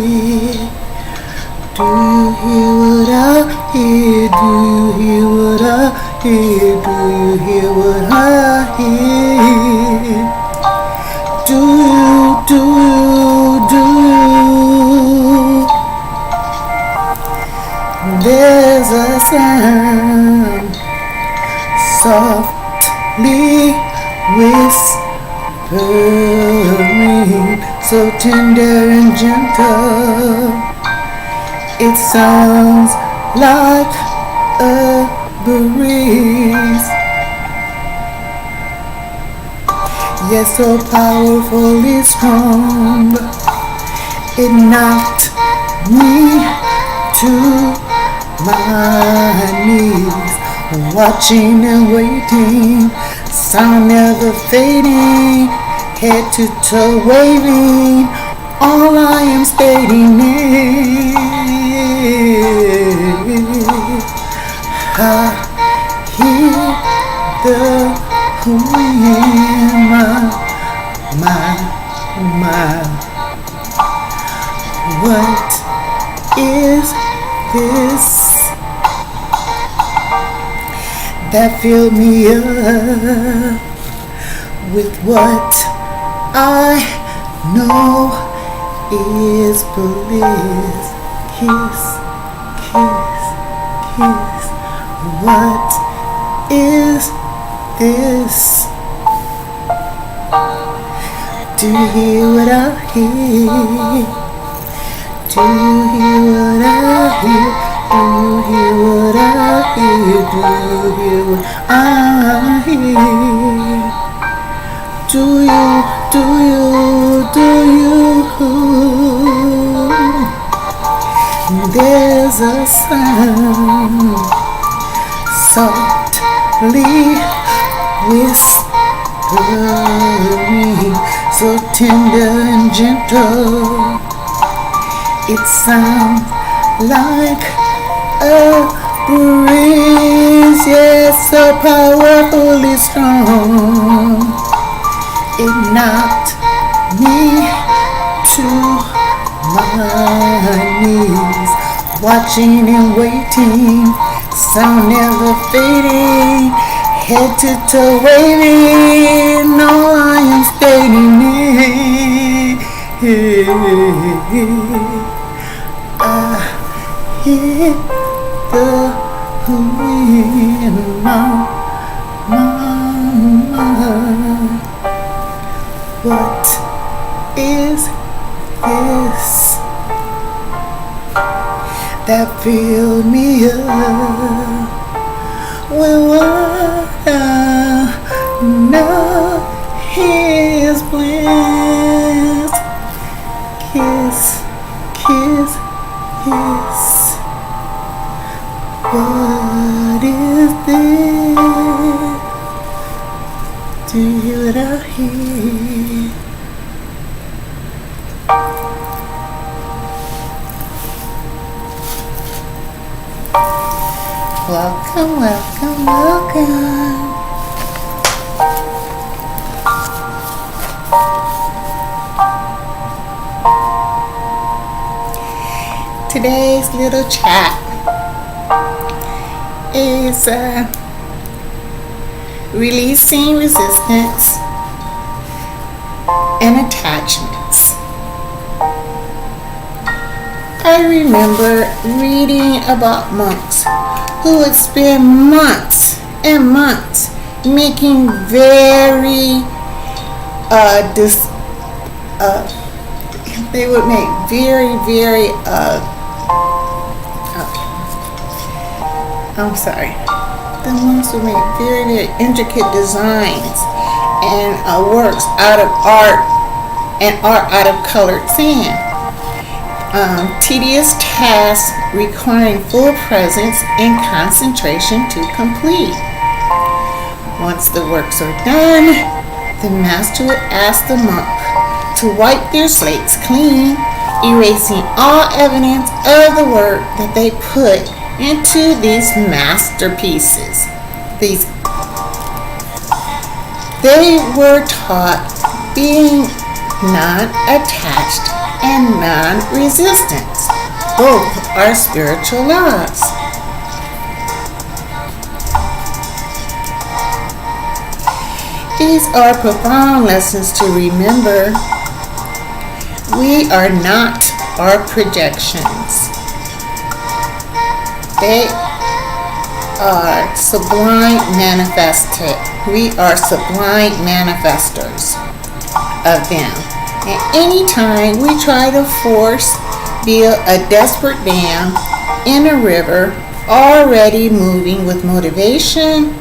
hear? Do you hear what I hear? Do you hear what I hear? Do you hear what I hear? Do you, do you, do you? There's a sound softly whispering, so tender and gentle. It sounds like a breeze, yet so powerfully strong. It knocked me to my knees, watching and waiting, sound never fading, head to toe waving. All I am stating is I hear the wind, my. What is this that filled me up with what I know is bliss? Kiss, kiss, kiss. What is this? Do you hear what I hear? Do you hear what I hear? Do you hear what I hear? Do you hear what I hear? Do you, do you, do you? There's a sound softly whispering, so tender and gentle. It sounds like a breeze, yes, so powerfully strong. It knocked me to my knees, watching and waiting, sound never fading, head to toe waving. All I am stating is I hear the wind, What is this that filled me up with what I know is bliss? Kiss, kiss, kiss. What is this? Do you hear what I hear? Welcome, welcome, welcome. Today's little chat is releasing resistance and attachments. I remember reading about monks who would spend months and months making they would make very the monks would make very intricate designs and works out of art and art out of colored sand. Tedious tasks requiring full presence and concentration to complete. Once the works are done, the master would ask the monk to wipe their slates clean, erasing all evidence of the work that they put into these masterpieces. They were taught being non-attached and non-resistance. Both are spiritual laws. These are profound lessons to remember. We are not our projections. They are sublime manifested. We are sublime manifestors of them. And anytime we try to build a desperate dam in a river already moving with motivation,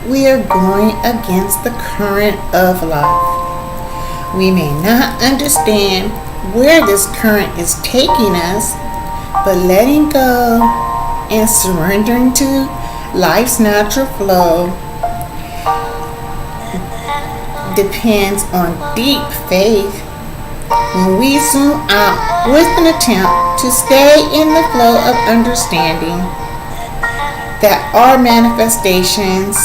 we are going against the current of life. We may not understand where this current is taking us, but letting go and surrendering to life's natural flow depends on deep faith. When we zoom out with an attempt to stay in the flow of understanding that our manifestations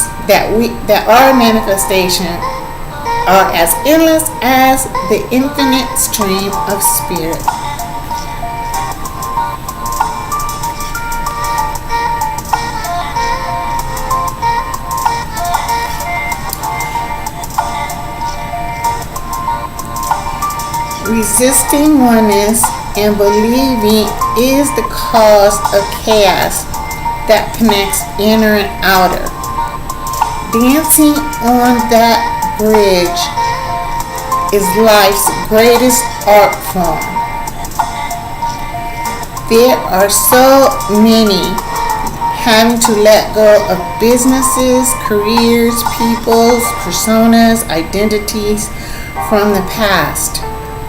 are as endless as the infinite stream of spirit. Resisting oneness and believing is the cause of chaos that connects inner and outer. Dancing on that bridge is life's greatest art form. There are so many having to let go of businesses, careers, peoples, personas, identities from the past.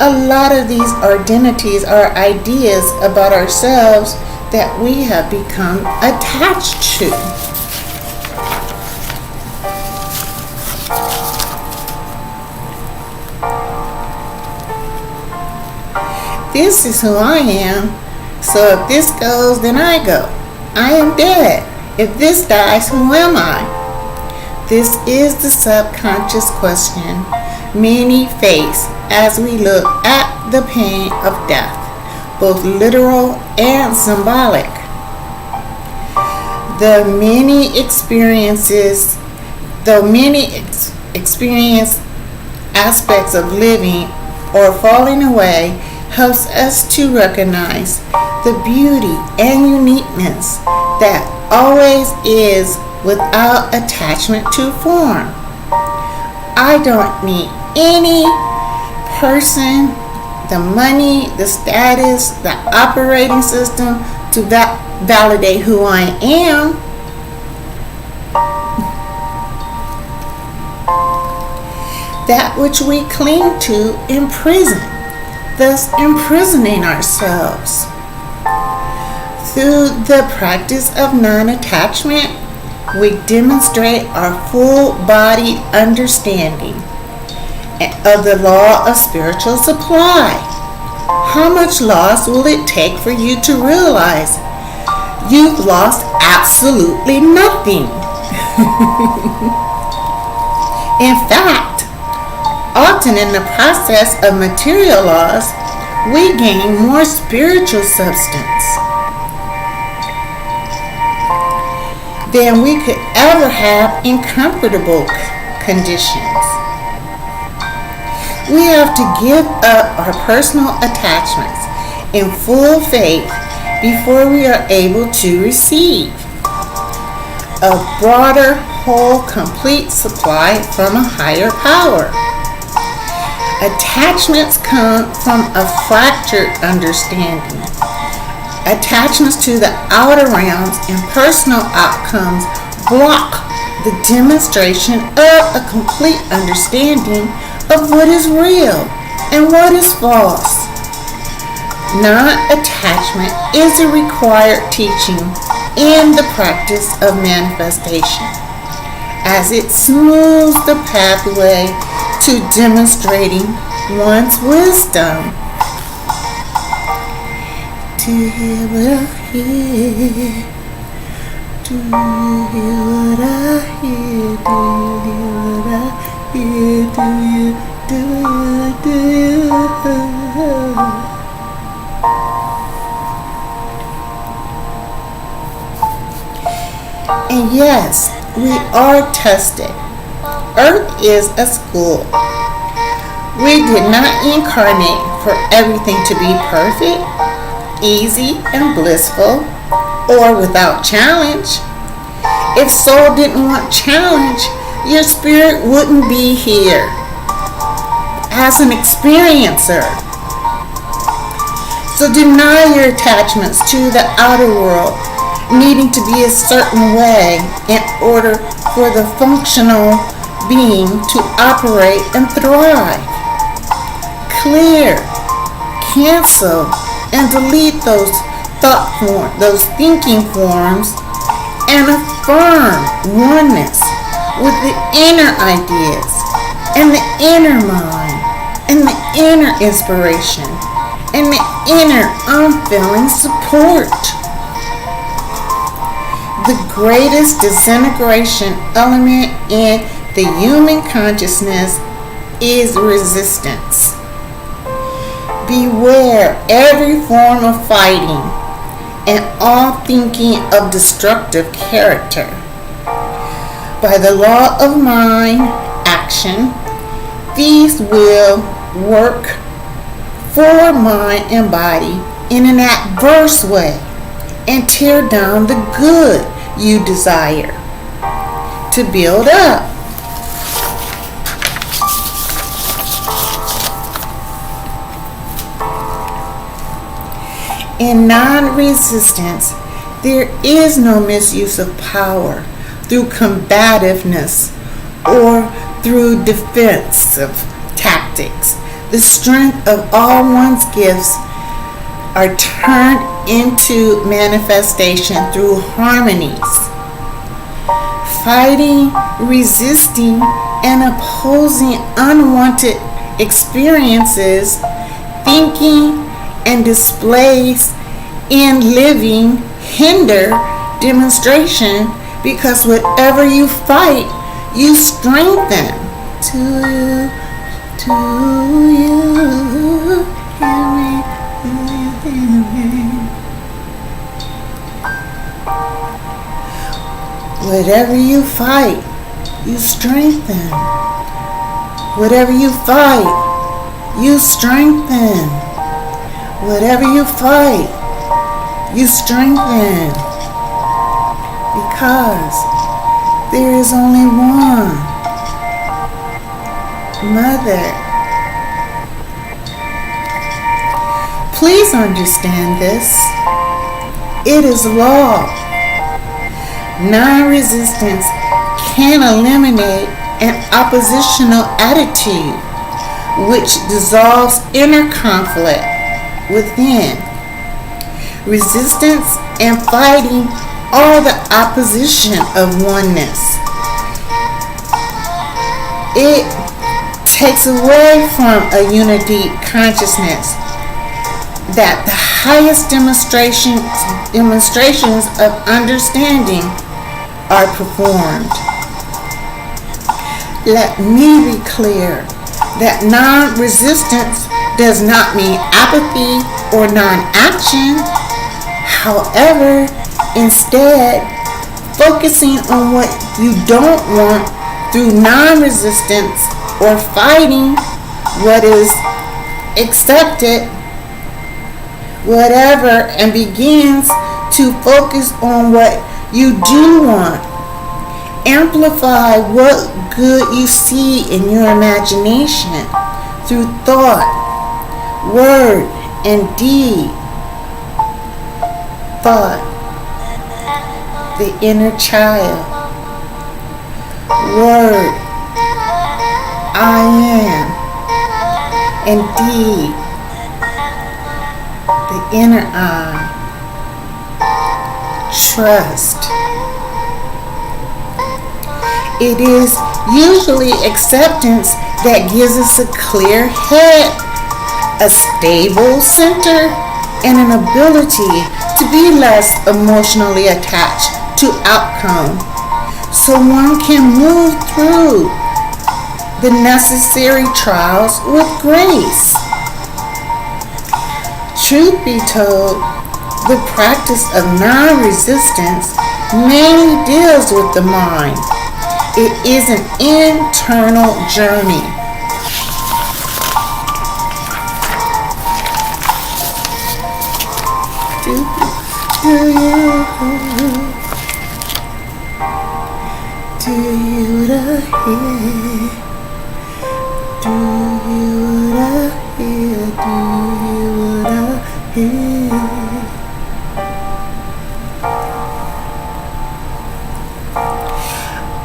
A lot of these identities are ideas about ourselves that we have become attached to. This is who I am, so if this goes, then I go. I am dead. If this dies, who am I? This is the subconscious question many face as we look at the pain of death, both literal and symbolic. Though many experience aspects of living or falling away helps us to recognize the beauty and uniqueness that always is without attachment to form. I don't need any person, the money, the status, the operating system to validate who I am. That which we cling to imprison, thus imprisoning ourselves. Through the practice of non-attachment, we demonstrate our full-body understanding of the law of spiritual supply. How much loss will it take for you to realize you've lost absolutely nothing? In fact, often in the process of material loss, we gain more spiritual substance than we could ever have in comfortable conditions. We have to give up our personal attachments in full faith before we are able to receive a broader, whole, complete supply from a higher power. Attachments come from a fractured understanding. Attachments to the outer realms and personal outcomes block the demonstration of a complete understanding of what is real and what is false. Non-attachment is a required teaching in the practice of manifestation, as it smooths the pathway to demonstrating one's wisdom. Do you hear what I hear? Do you hear what I hear? Do you hear what I hear? Do you? And yes, we are tested. Earth is a school. We did not incarnate for everything to be perfect, easy, and blissful, or without challenge. If soul didn't want challenge, your spirit wouldn't be here as an experiencer. So deny your attachments to the outer world, needing to be a certain way in order for the functional being to operate and thrive. Clear, cancel, and delete those those thinking forms, and affirm oneness with the inner ideas and the inner mind and the inner inspiration and the inner unfailing support. The greatest disintegration element in the human consciousness is resistance. Beware every form of fighting and all thinking of destructive character. By the law of mind, action, these will work for mind and body in an adverse way and tear down the good you desire to build up. In non-resistance, there is no misuse of power through combativeness or through defensive tactics. The strength of all one's gifts are turned into manifestation through harmonies. Fighting, resisting, and opposing unwanted experiences, thinking, and displays in living hinder demonstration, because whatever you fight, you strengthen. Whatever you fight, you strengthen. Whatever you fight, you strengthen. Whatever you fight, you strengthen. Because there is only one Mother. Please understand this. It is law. Non-resistance can eliminate an oppositional attitude which dissolves inner conflict within. Resistance and fighting are the opposition of oneness. It takes away from a unity consciousness that the highest demonstrations of understanding are performed. Let me be clear that non-resistance does not mean apathy or non-action. However, instead, focusing on what you don't want through non-resistance or fighting what is accepted, whatever, and begins to focus on what you do want. Amplify what good you see in your imagination through thought, word, and deed. Thought, the inner child. Word, I am. And deed, the inner I. Trust. It is usually acceptance that gives us a clear head, a stable center, and an ability to be less emotionally attached to outcome, so one can move through the necessary trials with grace. Truth be told, the practice of non-resistance mainly deals with the mind. It is an internal journey. Do you hear? Do you hear?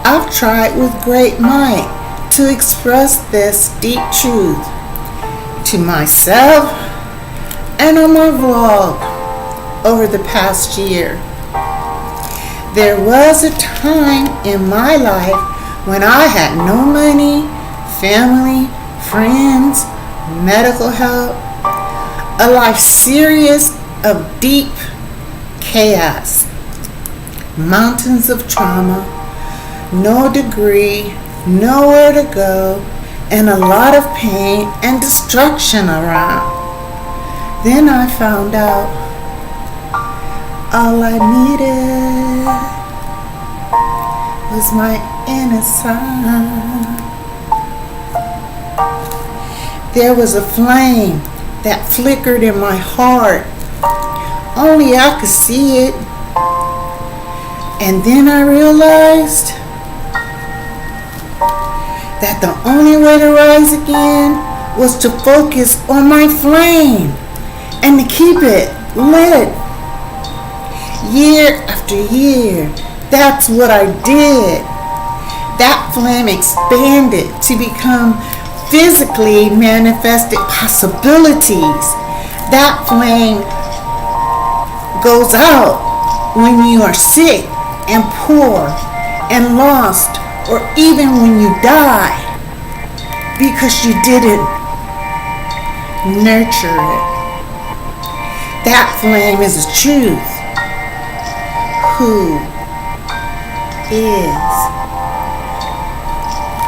I've tried with great might to express this deep truth to myself and on my vlog over the past year. There was a time in my life when I had no money, family, friends, medical help, a life serious of deep chaos, mountains of trauma, no degree, nowhere to go, and a lot of pain and destruction around. Then I found out all I needed was my inner sun. There was a flame that flickered in my heart. Only I could see it. And then I realized that the only way to rise again was to focus on my flame and to keep it lit. Year after year, that's what I did. That flame expanded to become physically manifested possibilities. That flame goes out when you are sick and poor and lost, or even when you die, because you didn't nurture it. That flame is the truth. Who is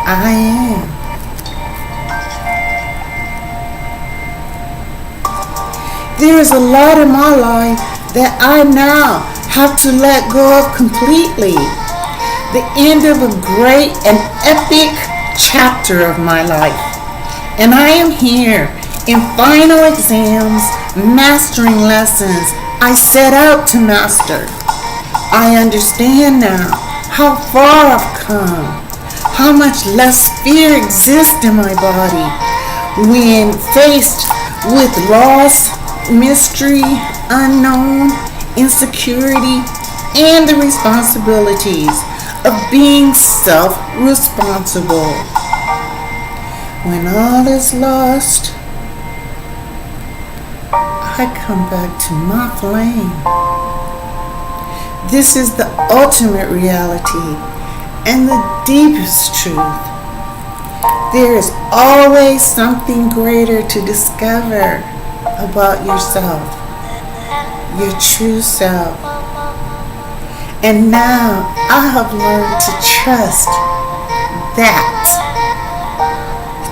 I am. There is a lot in my life that I now have to let go of completely. The end of a great and epic chapter of my life. And I am here in final exams, mastering lessons I set out to master. I understand now how far I've come, how much less fear exists in my body when faced with loss, mystery, unknown, insecurity, and the responsibilities of being self-responsible. When all is lost, I come back to my flame. This is the ultimate reality and the deepest truth. There is always something greater to discover about yourself, your true self. And now I have learned to trust that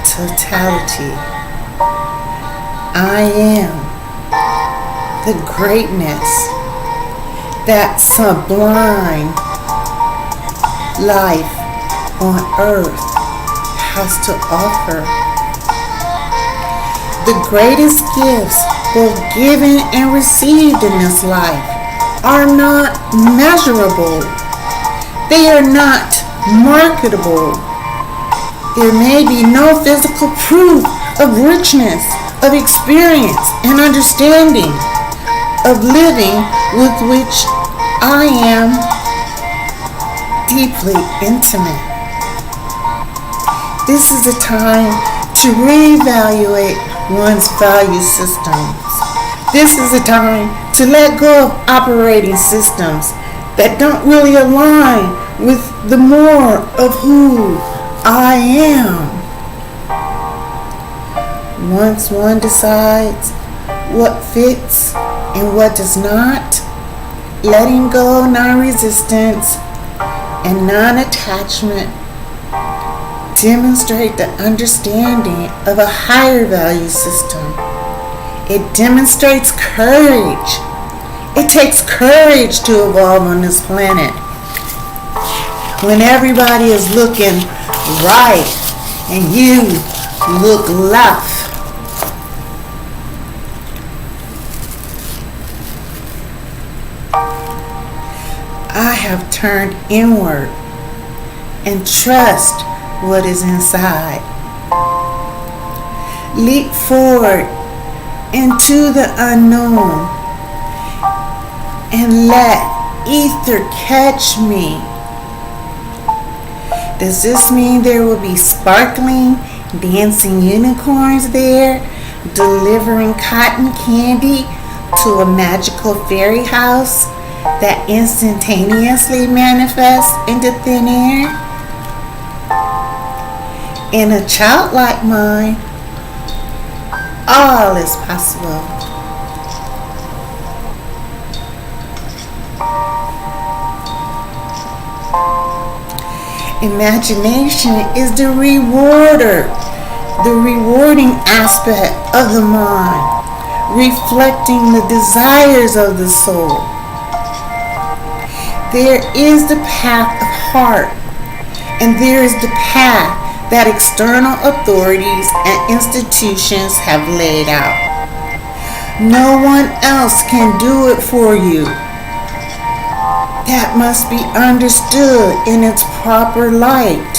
totality. I am the greatness that sublime life on earth has to offer. The greatest gifts, both given and received in this life, are not measurable. They are not marketable. There may be no physical proof of richness, of experience and understanding, of living with which I am deeply intimate. This is a time to reevaluate one's value systems. This is a time to let go of operating systems that don't really align with the more of who I am. Once one decides what fits and what does not, letting go non-resistance and non-attachment demonstrate the understanding of a higher value system. It demonstrates courage. It It takes courage to evolve on this planet. When everybody is looking right and you look left. I have turned inward and trust what is inside. Leap forward into the unknown and let ether catch me. Does this mean there will be sparkling, dancing unicorns there, delivering cotton candy to a magical fairy house that instantaneously manifests into thin air? In a childlike mind, all is possible. Imagination is the rewarding aspect of the mind, reflecting the desires of the soul. There is the path of heart, and there is the path that external authorities and institutions have laid out. No one else can do it for you. That must be understood in its proper light.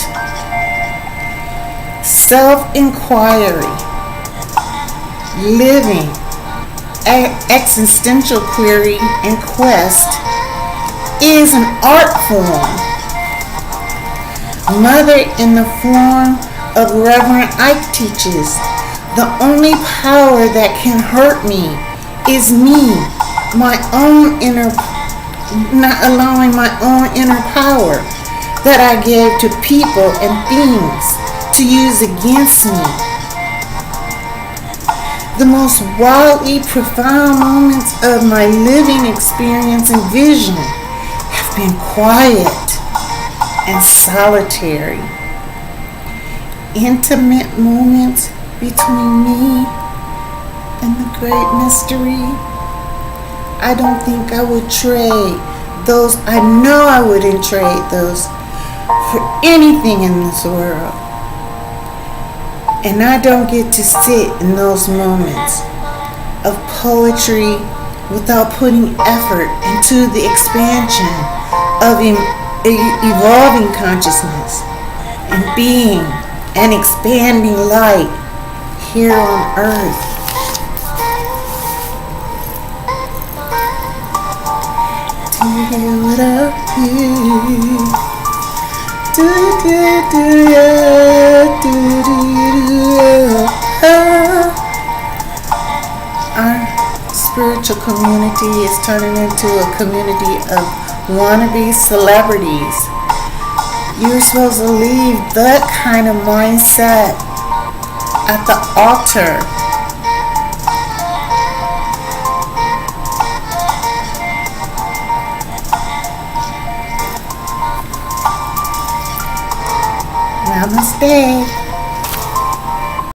Self-inquiry, living, existential query and quest is an art form. Mother in the form of Reverend Ike teaches, the only power that can hurt me is me, not allowing my own inner power that I gave to people and things to use against me. The most wildly profound moments of my living experience and vision have been quiet and solitary. Intimate moments between me and the great mystery. I don't think I would trade those. I know I wouldn't trade those for anything in this world. And I don't get to sit in those moments of poetry without putting effort into the expansion of evolving consciousness and being an expanding light here on earth. Do what I feel. Our spiritual community is turning into a community of wannabe celebrities. You're supposed to leave that kind of mindset at the altar. Namaste.